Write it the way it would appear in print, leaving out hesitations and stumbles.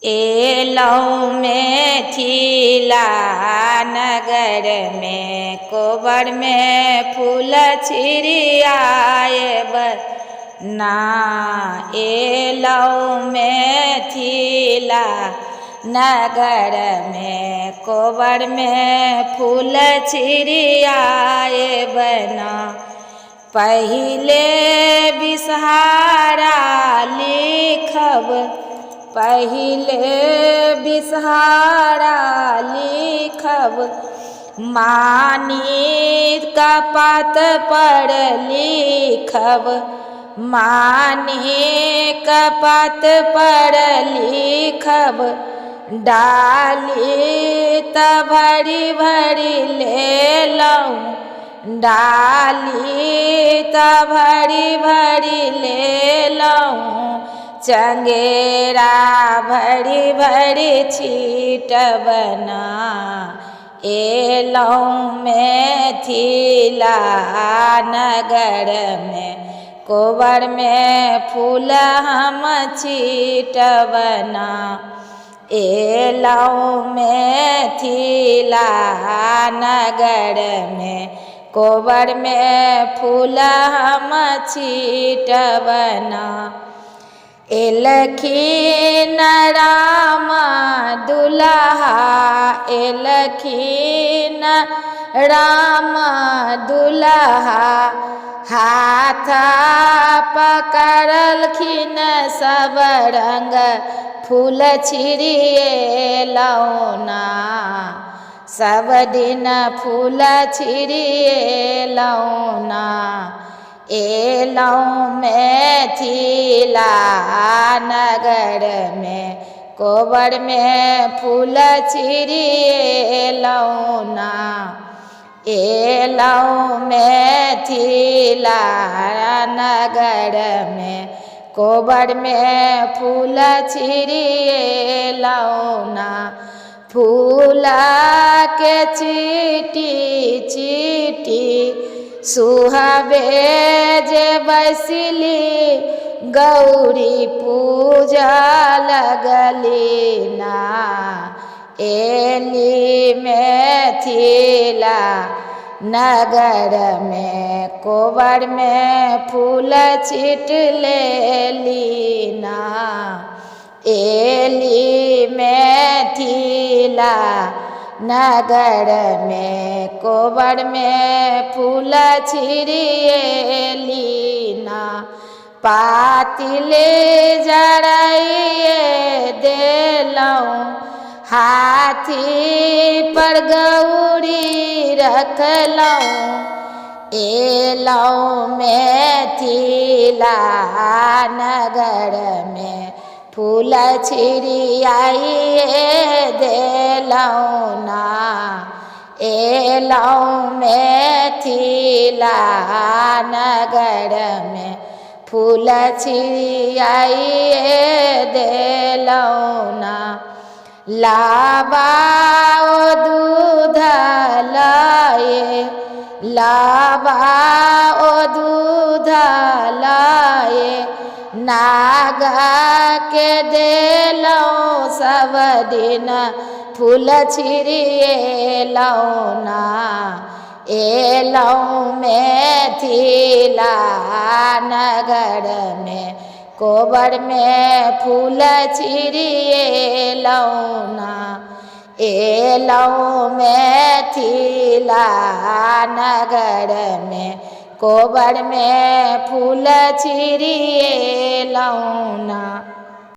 एलौं में थीला नगर में कोबर में फूल छिड़ियाए ना। एलौं में थीला नगर में कोबर में फूल छिड़ियाए बना। पहिले बिसहारा लिखब पहिले बिसहारा लिखब मानी का पात पर लिखब मानी का पात पर लिखब डाली त भरी भरी ले लऊं डाली त भरी भरी ले लऊं चंगेरा भरी भरी छीटबना। एलौं में थीला नगर में कोबर में फूल हम छीटबना। एलौं में थीला नगर में कोबर में फूल हम छीटबना। एलखिन रामा दुल्हा एलखिन रामा दुल्हा हाथ पकड़लखिन सब रंग फूल छिड़िएलौं ना। सब दिन फूल छिड़िएलौं ना। एलौं में थीला नगर में कोबर में फूल छिड़िएलौं ना। एलौं में थीला नगर में कोबर में फूल छिड़िएलौं ना। फूल के चीटी चीटी सुहाबे जे बैसली गौरी पूजा लगली ना। एली में थीला नगर में कोबर में फूल छीट लेली ना। एली में थीला नगर में कोबर में फूल छिड़िएली ना। पातिले जराइए देलौं हाथी पर गौरी रखलौं। एलौं में थीला नगर में फूल छिड़ियाइए देलौं ना। एलौं में थीला नगर में फूल छिड़ियाइए देलौं ना। लाबाओ दूध लाए लाबाओ दूध लाए नागा के देलौं सब दिन फूल छिड़िएलौं ना। एलौं में थीला नगर में कोबर में फूल छिड़िएलौं ना। एलौं में थीला नगर में कोबर में फूल छिड़िएलौं ना।